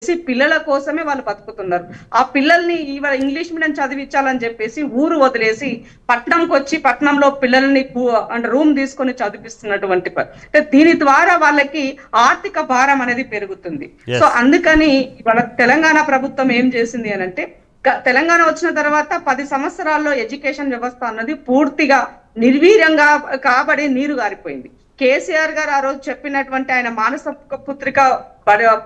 SC పిల్లల కోసమే వాళ్ళు బతుకుతున్నారు. ఆ పిల్లల్ని ఇవాళ ఇంగ్లీష్ మీడియం చదివించాలని చెప్పేసి ఊరు వదిలేసి పట్నంకి వచ్చి పట్నంలో పిల్లల్ని అంటే రూమ్ తీసుకొని చదివిస్తున్నటువంటి అంటే దీని ద్వారా వాళ్ళకి ఆర్థిక భారం అనేది పెరుగుతుంది. సో అందుకని ఇవాళ తెలంగాణ ప్రభుత్వం ఏం చేసింది అని అంటే, తెలంగాణ వచ్చిన తర్వాత 10 సంవత్సరాల్లో ఎడ్యుకేషన్ వ్యవస్థ అన్నది పూర్తిగా నిర్వీర్యంగా కాబడి నీరు గారిపోయింది. కేసీఆర్ గారు ఆ రోజు చెప్పినటువంటి ఆయన మానస పుత్రిక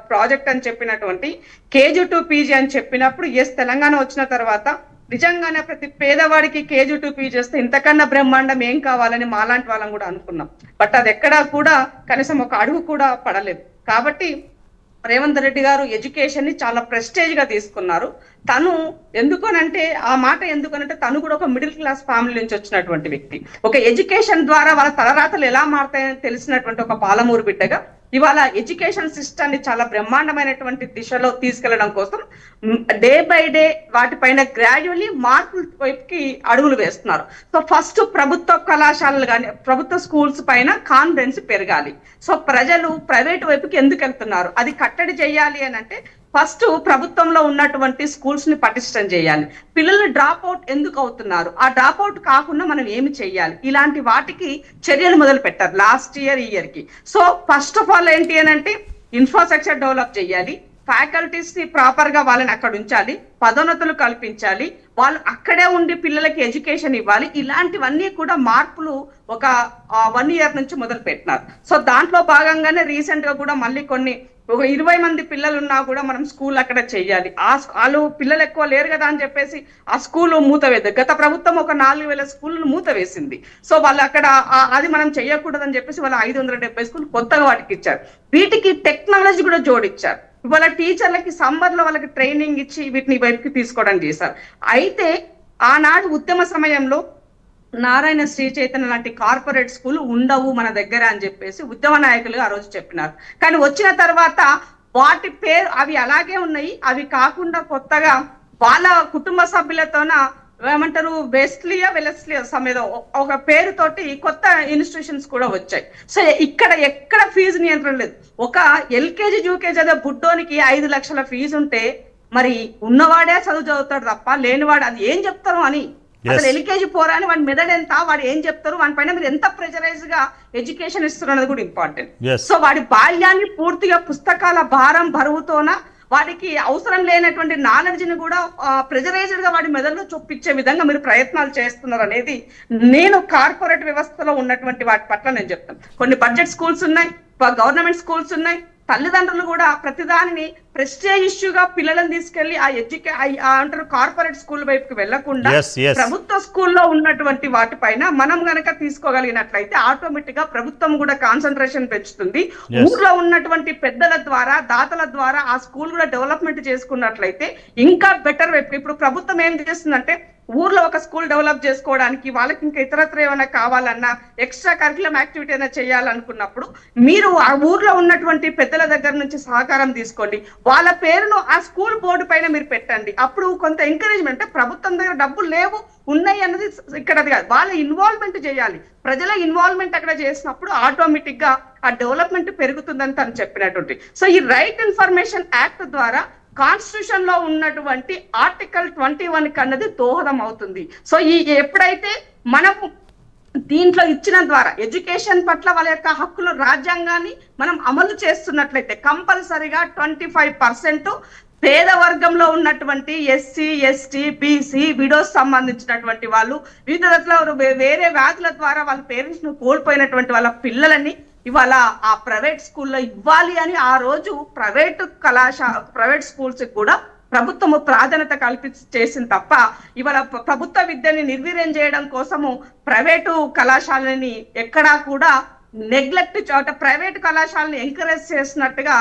ప్రాజెక్ట్ అని చెప్పినటువంటి KG to PG అని చెప్పినప్పుడు తెలంగాణ వచ్చిన తర్వాత నిజంగానే ప్రతి పేదవాడికి KG to PG చేస్తే ఇంతకన్నా బ్రహ్మాండం ఏం కావాలని మాలాంటి వాళ్ళం కూడా అనుకున్నాం. బట్ అది ఎక్కడా కూడా కనీసం ఒక అడుగు కూడా పడలేదు. కాబట్టి రేవంత్ రెడ్డి గారు ఎడ్యుకేషన్ ని చాలా ప్రెస్టేజ్ గా తీసుకున్నారు. తను ఎందుకనంటే ఆ మాట ఎందుకనంటే తను కూడా ఒక మిడిల్ క్లాస్ ఫ్యామిలీ నుంచి వచ్చినటువంటి వ్యక్తి. ఒక ఎడ్యుకేషన్ ద్వారా వాళ్ళ తలరాతలు ఎలా మారుతాయని తెలిసినటువంటి ఒక పాలమూరు బిడ్డగా ఇవాళ ఎడ్యుకేషన్ సిస్టమ్ ని చాలా బ్రహ్మాండమైనటువంటి దిశలో తీసుకెళ్లడం కోసం డే బై డే వాటిపైన గ్రాడ్యువల్లీ మార్పుల వైపుకి అడుగులు వేస్తున్నారు. సో ఫస్ట్ ప్రభుత్వ కళాశాలలు కానీ ప్రభుత్వ స్కూల్స్ పైన కాన్ఫిడెన్స్ పెరగాలి. సో ప్రజలు ప్రైవేట్ వైపుకి ఎందుకు వెళ్తున్నారు, అది కట్టడి చేయాలి అని అంటే ఫస్ట్ ప్రభుత్వంలో ఉన్నటువంటి స్కూల్స్ ని పటిష్టం చేయాలి. పిల్లలు డ్రాప్ అవుట్ ఎందుకు అవుతున్నారు, ఆ డ్రాప్ అవుట్ కాకుండా మనం ఏమి చేయాలి, ఇలాంటి వాటికి చర్యలు మొదలు పెట్టారు లాస్ట్ ఇయర్ కి. సో ఫస్ట్ ఆఫ్ ఆల్ ఏంటి అని అంటే ఇన్ఫ్రాస్ట్రక్చర్ డెవలప్ చేయాలి, ఫ్యాకల్టీస్ ని ప్రాపర్ గా వాళ్ళని అక్కడ ఉంచాలి, పదోన్నతులు కల్పించాలి, వాళ్ళు అక్కడే ఉండి పిల్లలకి ఎడ్యుకేషన్ ఇవ్వాలి. ఇలాంటివన్నీ కూడా మార్పులు ఒక 1 year నుంచి మొదలు పెట్టినారు. సో దాంట్లో భాగంగానే రీసెంట్ గా కూడా మళ్ళీ ఒక 20 మంది పిల్లలు ఉన్నా కూడా మనం స్కూల్ అక్కడ చెయ్యాలి. వాళ్ళు పిల్లలు ఎక్కువ లేరు కదా అని చెప్పేసి ఆ స్కూల్ మూత వేద్దాం. గత ప్రభుత్వం ఒక 4000 స్కూళ్ళు మూత వేసింది. సో వాళ్ళు అక్కడ అది మనం చెయ్యకూడదని చెప్పేసి వాళ్ళు 570 స్కూల్ కొత్తగా వాటికి ఇచ్చారు. వీటికి టెక్నాలజీ కూడా జోడించారు. ఇవాళ టీచర్లకి సమ్మర్ లో వాళ్ళకి ట్రైనింగ్ ఇచ్చి వీటిని వైపుకి తీసుకోవడం చేశారు. అయితే ఆనాడు ఉద్యమ సమయంలో నారాయణ శ్రీ చైతన్య లాంటి కార్పొరేట్ స్కూల్ ఉండవు మన దగ్గర అని చెప్పేసి ఉద్యమ నాయకులు ఆ రోజు చెప్పినారు. కానీ వచ్చిన తర్వాత వాటి పేరు అవి అలాగే ఉన్నాయి. అవి కాకుండా కొత్తగా వాళ్ళ కుటుంబ సభ్యులతోన ఏమంటారు వెలెస్లియా సమేత ఒక పేరుతోటి కొత్త ఇన్స్టిట్యూషన్స్ కూడా వచ్చాయి. సో ఇక్కడ ఎక్కడ ఫీజు నియంత్రణ లేదు. ఒక LKG UKG అదే బుడ్డోనికి 5 లక్షల ఫీజు ఉంటే మరి ఉన్నవాడే చదువుతాడు తప్ప లేనివాడు అది ఏం చెప్తారు అని అసలు LKG పోరా అని వాడి మెదడు ఎంత, వాడు ఏం చెప్తారు, వాడి పైన మీరు ఎంత ప్రెజరైజ్ గా ఎడ్యుకేషన్ ఇస్తున్నారు అనేది కూడా ఇంపార్టెంట్. సో వాడి బాల్యాన్ని పూర్తిగా పుస్తకాల భారం బరువుతోన వాడికి అవసరం లేనటువంటి నాలెడ్జ్ ని కూడా ప్రెజరైజ్డ్ గా వాడి మెదడులో చొప్పించే విధంగా మీరు ప్రయత్నాలు చేస్తున్నారు అనేది నేను కార్పొరేట్ వ్యవస్థలో ఉన్నటువంటి వాటి పట్ల నేను చెప్తాను. కొన్ని బడ్జెట్ స్కూల్స్ ఉన్నాయి, గవర్నమెంట్ స్కూల్స్ ఉన్నాయి. తల్లిదండ్రులు కూడా ప్రతిదానిని ప్రెస్టేజ్ ఇష్యూగా పిల్లలను తీసుకెళ్లి అంటారు కార్పొరేట్ స్కూల్ వైపుకి వెళ్లకుండా ప్రభుత్వ స్కూల్లో ఉన్నటువంటి వాటిపైన మనం గనక తీసుకోగలిగినట్లయితే ఆటోమేటిక్ గా ప్రభుత్వం కూడా కాన్సన్ట్రేషన్ పెంచుతుంది. ఊర్లో ఉన్నటువంటి పెద్దల ద్వారా దాతల ద్వారా ఆ స్కూల్ కూడా డెవలప్మెంట్ చేసుకున్నట్లయితే ఇంకా బెటర్ వైపు. ఇప్పుడు ప్రభుత్వం ఏం చేస్తుందంటే ఊర్లో ఒక స్కూల్ డెవలప్ చేసుకోవడానికి వాళ్ళకి ఇంకా ఇతరత్ర ఏమైనా కావాలన్నా ఎక్స్ట్రా కరికులం యాక్టివిటీ అయినా చేయాలనుకున్నప్పుడు మీరు ఆ ఊర్లో ఉన్నటువంటి పెద్దల దగ్గర నుంచి సహకారం తీసుకోండి, వాళ్ళ పేరును ఆ స్కూల్ బోర్డు పైన మీరు పెట్టండి. అప్పుడు కొంత ఎంకరేజ్మెంట్, ప్రభుత్వం దగ్గర డబ్బులు లేవు ఉన్నాయి అన్నది ఇక్కడ కాదు, వాళ్ళ ఇన్వాల్వ్మెంట్ చేయాలి. ప్రజల ఇన్వాల్వ్మెంట్ అక్కడ చేసినప్పుడు ఆటోమేటిక్ గా ఆ డెవలప్మెంట్ పెరుగుతుందని తను చెప్పినటువంటి. సో ఈ రైట్ ఇన్ఫర్మేషన్ యాక్ట్ ద్వారా కాన్స్టిట్యూషన్ లో ఉన్నటువంటి ఆర్టికల్ 21 అన్నది దోహదం అవుతుంది. సో ఎప్పుడైతే మనం దీంట్లో ఇచ్చిన ద్వారా ఎడ్యుకేషన్ పట్ల వాళ్ళ యొక్క హక్కులు రాజ్యాంగాన్ని మనం అమలు చేస్తున్నట్లయితే కంపల్సరిగా 25% పేద వర్గంలో ఉన్నటువంటి SC ST BC విడోస్ సంబంధించినటువంటి వాళ్ళు వివిధ వేరే వ్యాధుల ద్వారా వాళ్ళ పేరెంట్స్ ను కోల్పోయినటువంటి వాళ్ళ పిల్లలని ఇవాళ ఆ ప్రైవేట్ స్కూల్లో ఇవ్వాలి అని ఆ రోజు ప్రైవేట్ స్కూల్స్ కూడా ప్రభుత్వము ప్రాధాన్యత చేసింది తప్ప ఇవాళ ప్రభుత్వ విద్యని నిర్వీర్యం చేయడం కోసము ప్రైవేటు కళాశాలని ఎక్కడా కూడా నెగ్లెక్ట్ ప్రైవేట్ కళాశాలని ఎంకరేజ్ చేసినట్టుగా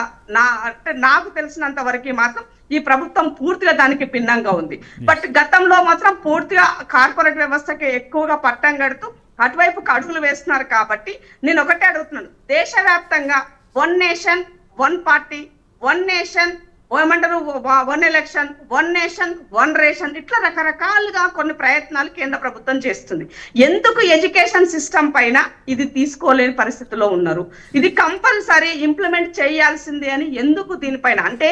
నాకు తెలిసినంత వరకు మాత్రం ఈ ప్రభుత్వం పూర్తిగా దానికి భిన్నంగా ఉంది. బట్ గతంలో మాత్రం పూర్తిగా కార్పొరేట్ వ్యవస్థకి ఎక్కువగా పట్టం కడుతూ అటువైపు అడుగులు వేస్తున్నారు. కాబట్టి నేను ఒకటే అడుగుతున్నాను, దేశవ్యాప్తంగా 1 నేషన్ 1 పార్టీ 1 నేషన్ ఏమంటారు 1 ఎలక్షన్ 1 నేషన్ 1 రేషన్, ఇట్లా రకరకాలుగా కొన్ని ప్రయత్నాలు కేంద్ర ప్రభుత్వం చేస్తుంది. ఎందుకు ఎడ్యుకేషన్ సిస్టమ్ పైన ఇది తీసుకోలేని పరిస్థితిలో ఉన్నారు? ఇది కంపల్సరీ ఇంప్లిమెంట్ చేయాల్సిందే అని ఎందుకు దీనిపైన, అంటే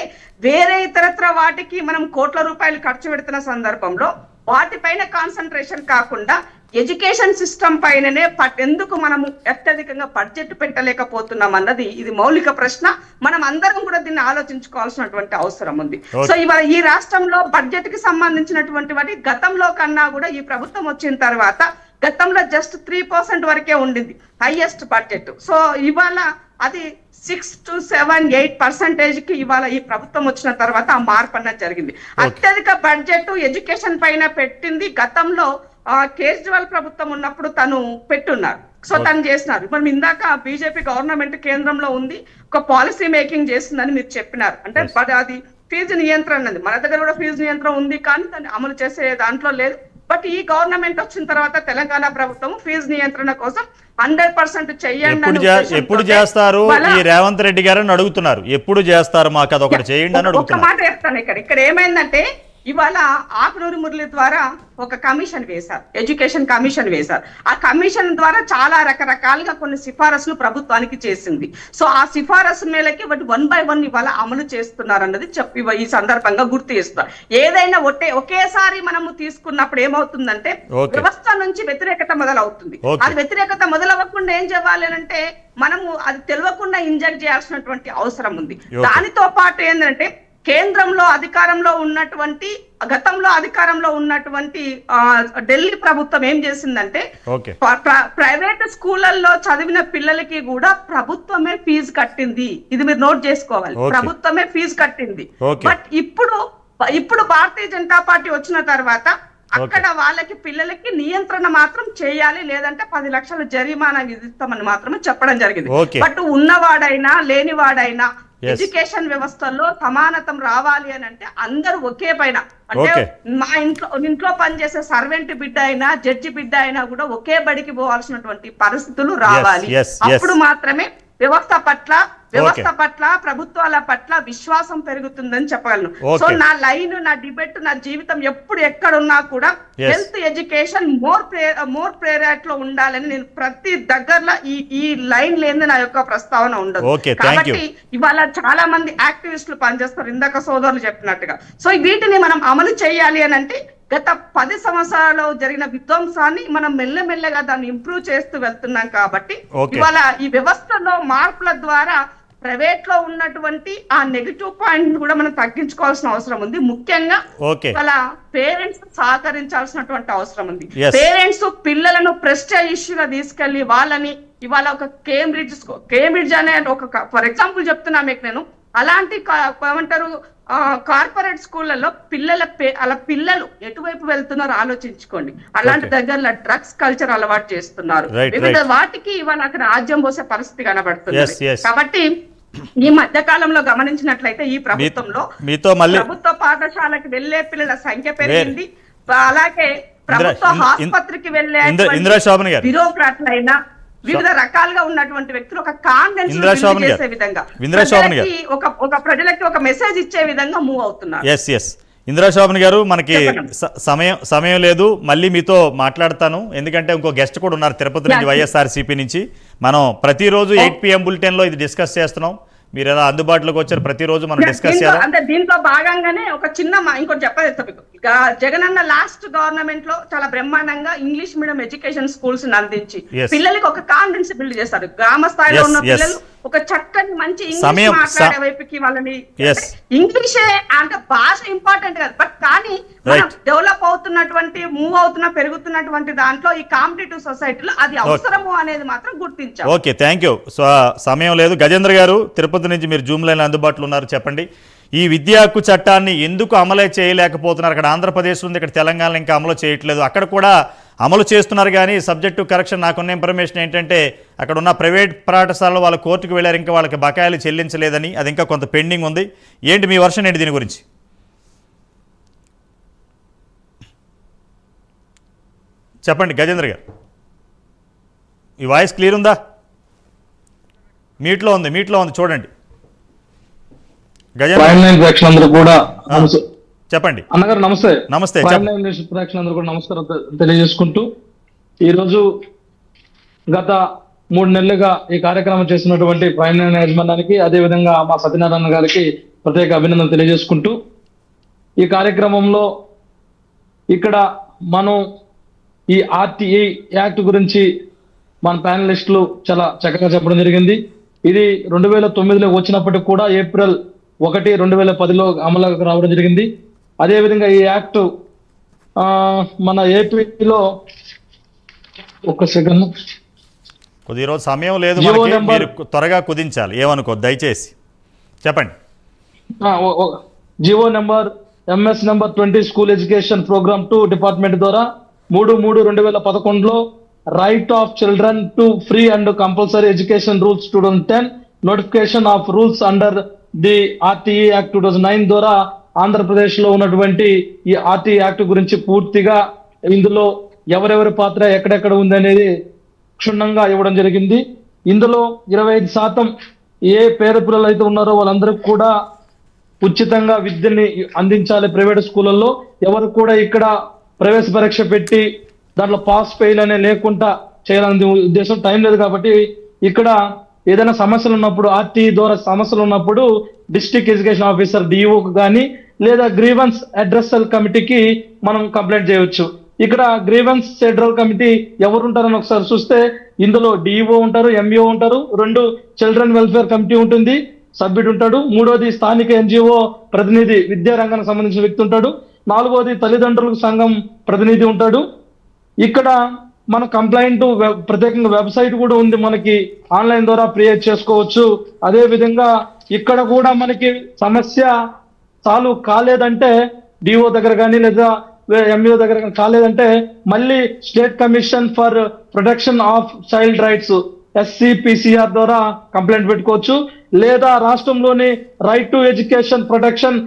వేరే ఇతరత్ర వాటికి మనం కోట్ల రూపాయలు ఖర్చు పెడుతున్న సందర్భంలో వాటిపైన కాన్సన్ట్రేషన్ కాకుండా ఎడ్యుకేషన్ సిస్టమ్ పైననే ఎందుకు మనము అత్యధికంగా బడ్జెట్ పెట్టలేకపోతున్నాం అన్నది ఇది మౌలిక ప్రశ్న. మనం అందరం కూడా దీన్ని ఆలోచించుకోవాల్సినటువంటి అవసరం ఉంది. సో ఇవాళ ఈ రాష్ట్రంలో బడ్జెట్ కి సంబంధించినటువంటి వాటి గతంలో కన్నా కూడా ఈ ప్రభుత్వం వచ్చిన తర్వాత గతంలో జస్ట్ 3% వరకే ఉండింది హైయెస్ట్ బడ్జెట్. సో ఇవాళ అది 6 to 7, 8% కి ఇవాళ ఈ ప్రభుత్వం వచ్చిన తర్వాత ఆ మార్పు అన్నది జరిగింది. అత్యధిక బడ్జెట్ ఎడ్యుకేషన్ పైన పెట్టింది గతంలో కేజ్రీవాల్ ప్రభుత్వం ఉన్నప్పుడు తను పెట్టున్నారు. సో తను చేసినారు. ఇప్పుడు ఇందాక బీజేపీ గవర్నమెంట్ కేంద్రంలో ఉంది, ఒక పాలసీ మేకింగ్ చేస్తుందని మీరు చెప్పినారు. అంటే అది ఫీజు నియంత్రణ అన్నది మన దగ్గర కూడా ఫీజు నియంత్రణ ఉంది, కానీ దాన్ని అమలు చేసే దాంట్లో లేదు. బట్ ఈ గవర్నమెంట్ వచ్చిన తర్వాత తెలంగాణ ప్రభుత్వం ఫీజు నియంత్రణ కోసం 100% చెయ్యండి. ఎప్పుడు చేస్తారు ఈ రేవంత్ రెడ్డి గారు అడుగుతున్నారు, ఎప్పుడు చేస్తారు మాకు అదొకటి చేయండి అని అడుగుతున్నారు. ఒక మాట చెప్తాను, ఇక్కడ ఏమైందంటే ఇవాళ ఆకునూరి మురళి ద్వారా ఒక కమిషన్ వేశారు, ఎడ్యుకేషన్ కమిషన్ వేశారు. ఆ కమిషన్ ద్వారా చాలా రకరకాలుగా కొన్ని సిఫారసులు ప్రభుత్వానికి చేసింది. సో ఆ సిఫారసు మేలకి వాటి 1 by 1 ఇవాళ అమలు చేస్తున్నారు అన్నది ఈ సందర్భంగా గుర్తు చేస్తారు. ఏదైనా ఒకేసారి మనము తీసుకున్నప్పుడు ఏమవుతుందంటే వ్యవస్థ నుంచి వ్యతిరేకత మొదలవుతుంది. అది వ్యతిరేకత మొదలవ్వకుండా ఏం చేయాలి అంటే మనము అది తెలియకుండా ఇంజెక్ట్ చేయాల్సినటువంటి అవసరం ఉంది. దానితో పాటు ఏంటంటే కేంద్రంలో అధికారంలో ఉన్నటువంటి గతంలో అధికారంలో ఉన్నటువంటి ఢిల్లీ ప్రభుత్వం ఏం చేసిందంటే ప్రైవేట్ స్కూళ్ళల్లో చదివిన పిల్లలకి కూడా ప్రభుత్వమే ఫీజు కట్టింది. ఇది మీరు నోట్ చేసుకోవాలి, ప్రభుత్వమే ఫీజు కట్టింది. బట్ ఇప్పుడు భారతీయ జనతా పార్టీ వచ్చిన తర్వాత అక్కడ వాళ్ళకి పిల్లలకి నియంత్రణ మాత్రం చేయాలి, లేదంటే 10 లక్షల జరిమానా విధిస్తామని మాత్రమే చెప్పడం జరిగింది. బట్ ఉన్నవాడైనా లేనివాడైనా ఎడ్యుకేషన్ వ్యవస్థలో సమానతం రావాలి అని అంటే అందరూ ఒకే పైన, అంటే మా ఇంట్లో పనిచేసే సర్వెంట్ బిడ్డ అయినా జడ్జి బిడ్డ అయినా కూడా ఒకే బడికి పోవాల్సినటువంటి పరిస్థితులు రావాలి. అప్పుడు మాత్రమే వ్యవస్థ పట్ల ప్రభుత్వాల పట్ల విశ్వాసం పెరుగుతుందని చెప్పగలను. సో నా లైన్, నా డిబేట్, నా జీవితం ఎప్పుడు ఎక్కడున్నా కూడా హెల్త్ ఎడ్యుకేషన్ మోర్ ప్రేరేట్ లో ఉండాలని నేను ప్రతి దగ్గరలో ఈ లైన్ లేని నా యొక్క ప్రస్తావన ఉండదు. కాబట్టి ఇవాళ చాలా మంది యాక్టివిస్టులు పనిచేస్తారు, ఇందాక సోదరులు చెప్పినట్టుగా. సో వీటిని మనం అమలు చేయాలి అని అంటే గత 10 సంవత్సరాల్లో జరిగిన విధ్వంసాన్ని మనం మెల్లమెల్లగా దాన్ని ఇంప్రూవ్ చేస్తూ వెళ్తున్నాం. కాబట్టి ఇవాళ ఈ వ్యవస్థలో మార్పుల ద్వారా ప్రైవేట్ లో ఉన్నటువంటి ఆ నెగటివ్ పాయింట్ కూడా మనం తగ్గించుకోవాల్సిన అవసరం ఉంది. ముఖ్యంగా వాళ్ళ పేరెంట్స్ సహకరించాల్సినటువంటి అవసరం ఉంది. పేరెంట్స్ పిల్లలను ప్రెస్టేజ్ ఇష్యూగా తీసుకెళ్లి వాళ్ళని ఇవాళ ఒక కేంబ్రిడ్జ్ అనే ఒక ఫర్ ఎగ్జాంపుల్ చెప్తున్నా మీకు నేను, అలాంటి ఏమంటారు కార్పొరేట్ స్కూళ్లలో పిల్లలు ఎటువైపు వెళ్తున్నారో ఆలోచించుకోండి. అలాంటి దగ్గరలో డ్రగ్స్ కల్చర్ అలవాటు చేస్తున్నారు. వివిధ వాటికి ఇవాళ అక్కడ రాజ్యం పోసే పరిస్థితి కనబడుతుంది. కాబట్టి ఈ మధ్య కాలంలో గమనించినట్లయితే ఈ ప్రభుత్వంలో ప్రభుత్వ పాఠశాలకు వెళ్లే పిల్లల సంఖ్య పెరిగింది. అలాగే ప్రభుత్వ ఆసుపత్రికి వెళ్లే బ్యూరోక్రాట్లైనా వివిధ రకాలుగా ఉన్నటువంటి వ్యక్తులు ఒక కాన్ఫిడెన్స్ చేసే విధంగా ఒక ప్రజలకి ఒక మెసేజ్ ఇచ్చే విధంగా మూవ్ అవుతున్నారు. ఇందిరాశోభన్ గారు, మనకి సమయం లేదు, మళ్ళీ మీతో మాట్లాడతాను. ఎందుకంటే ఇంకో గెస్ట్ కూడా ఉన్నారు తిరుపతి నుంచి, వైఎస్ఆర్సీపీ నుంచి. మనం ప్రతిరోజు 8 PM బులెటిన్ లో ఇది డిస్కస్ చేస్తున్నాం. మీరు ఎలా అందుబాటులోకి వచ్చారు, ప్రతిరోజు మనం డిస్కస్ చేయాలి. అంటే దీంట్లో భాగంగానే ఒక చిన్న ఇంకోటి చెప్పలేదు. జగనన్న లాస్ట్ గవర్నమెంట్ లో చాలా బ్రహ్మాండంగా ఇంగ్లీష్ మీడియం ఎడ్యుకేషన్ స్కూల్స్ అందించి పిల్లలకి ఒక కాన్ఫిడెన్స్ బిల్డ్ చేస్తారు. గ్రామ స్థాయిలో ఉన్న పిల్లలు ఒక చక్కని మంచి ఇంగ్లీష్ మాట్లాడే వైపుకి వాళ్ళని, ఇంగ్లీషే అంటే భాష ఇంపార్టెంట్ కాదు, బట్ కానీ డెవలప్ అవుతున్నటువంటి మూవ్ పెరుగుతున్నటువంటి దాంట్లో ఈ కాంపిటేటివ్ సొసైటీలో అది అవసరము అనేది మాత్రం గుర్తించారు. Okay, thank you. సో సమయం లేదు. గజేంద్ర గారు, తిరుపతి నుంచి మీరు జూమ్ లైన్ అందుబాటులో ఉన్నారు, చెప్పండి. ఈ విద్యా హక్కు చట్టాన్ని ఎందుకు అమలు చేయలేకపోతున్నారు? అక్కడ ఆంధ్రప్రదేశ్ ఉంది, ఇక్కడ తెలంగాణలో ఇంకా అమలు చేయట్లేదు. అక్కడ కూడా అమలు చేస్తున్నారు కానీ సబ్జెక్టు కరెక్షన్. నాకున్న ఇన్ఫర్మేషన్ ఏంటంటే అక్కడ ఉన్న ప్రైవేట్ పాఠశాలలో వాళ్ళ కోర్టుకు వెళ్ళారు, ఇంకా వాళ్ళకి బకాయిలు చెల్లించలేదని, అది ఇంకా కొంత పెండింగ్ ఉంది. ఏంటి మీ వర్షన్ ఏంటి దీని గురించి? చెప్పండి గజేంద్ర గారు. ఈ వాయిస్ క్లియర్ ఉందా? మీట్లో ఉంది చూడండి. గజేంద్ర ప్రేక్షకులందరూ కూడా చెప్పండి. అన్నగారు నమస్తే. నమస్తే. ప్రేక్షకులందరూ కూడా నమస్కారం తెలియజేసుకుంటూ, ఈరోజు గత 3 నెలలుగా ఈ కార్యక్రమం చేస్తున్నటువంటి ప్రైమ్ లైన్ యాజమాన్యానికి, అదేవిధంగా మా సత్యనారాయణ గారికి ప్రత్యేక అభినందనలు తెలియజేసుకుంటూ, ఈ కార్యక్రమంలో ఇక్కడ మనం ఈ ఆర్టీఐ యాక్ట్ గురించి మన ప్యానలిస్టులు చాలా చక్కగా చెప్పడం జరిగింది. ఇది 2009లో వచ్చినప్పటికి కూడా ఏప్రిల్ 1, 2010లో అమలులోకి రావడం జరిగింది. అదేవిధంగా ఈ యాక్ట్ మన ఏపీలో కొద్ది రోజు సమయం లేదు, మీరు త్వరగా కుదించాలి, ఏమనుకో దయచేసి చెప్పండి. GO number MS number 20 school education programme 2 department ద్వారా 3/3/2011లో right of children to free and compulsory education rules 2010, notification off rules under the RTE act 2009 ద్వారా ఆంధ్రప్రదేశ్ లో ఉన్నటువంటి ఈ ఆర్టీఈ యాక్ట్ గురించి పూర్తిగా ఇందులో ఎవరెవరి పాత్ర ఎక్కడెక్కడ ఉంది అనేది క్షుణ్ణంగా ఇవ్వడం జరిగింది. ఇందులో 25% ఏ పేద పిల్లలు అయితే ఉన్నారో వాళ్ళందరికీ కూడా ఉచితంగా విద్యని అందించాలి. ప్రైవేట్ స్కూళ్ళల్లో ఎవరు కూడా ఇక్కడ ప్రవేశ పరీక్ష పెట్టి దాంట్లో పాస్ ఫెయిల్ అనే లేకుండా చేయాలనే ఉద్దేశం. టైం లేదు కాబట్టి ఇక్కడ ఏదైనా సమస్యలు ఉన్నప్పుడు, ఆర్టీ ద్వారా సమస్యలు ఉన్నప్పుడు డిస్ట్రిక్ట్ ఎడ్యుకేషన్ ఆఫీసర్ డిఓకి కానీ లేదా గ్రీవెన్స్ అడ్రసల్ కమిటీకి మనం కంప్లైంట్ చేయవచ్చు. ఇక్కడ గ్రీవెన్స్ ఫెడరల్ కమిటీ ఎవరు ఉంటారని ఒకసారి చూస్తే ఇందులో డిఓ ఉంటారు, ఎంఈఓ ఉంటారు, 2 చిల్డ్రన్ వెల్ఫేర్ కమిటీ ఉంటుంది, సభ్యుడు ఉంటాడు, 3వది స్థానిక NGO ప్రతినిధి విద్యా రంగానికి సంబంధించిన వ్యక్తి ఉంటాడు, 4వది తల్లిదండ్రులకు సంఘం ప్రతినిధి ఉంటాడు. ఇక్కడ మన కంప్లైంట్ ప్రత్యేకంగా వెబ్సైట్ కూడా ఉంది, మనకి ఆన్లైన్ ద్వారా క్రియేట్ చేసుకోవచ్చు. అదే విధంగా ఇక్కడ కూడా మనకి సమస్య సాల్వ్ కాలేదంటే డిఓ దగ్గర కానీ లేదా ఎంఈఓ దగ్గర కాలేదంటే మళ్ళీ state commission for protection of child rights SCPCR ద్వారా కంప్లైంట్ పెట్టుకోవచ్చు. లేదా రాష్ట్రంలోని రైట్ టు ఎడ్యుకేషన్ ప్రొటెక్షన్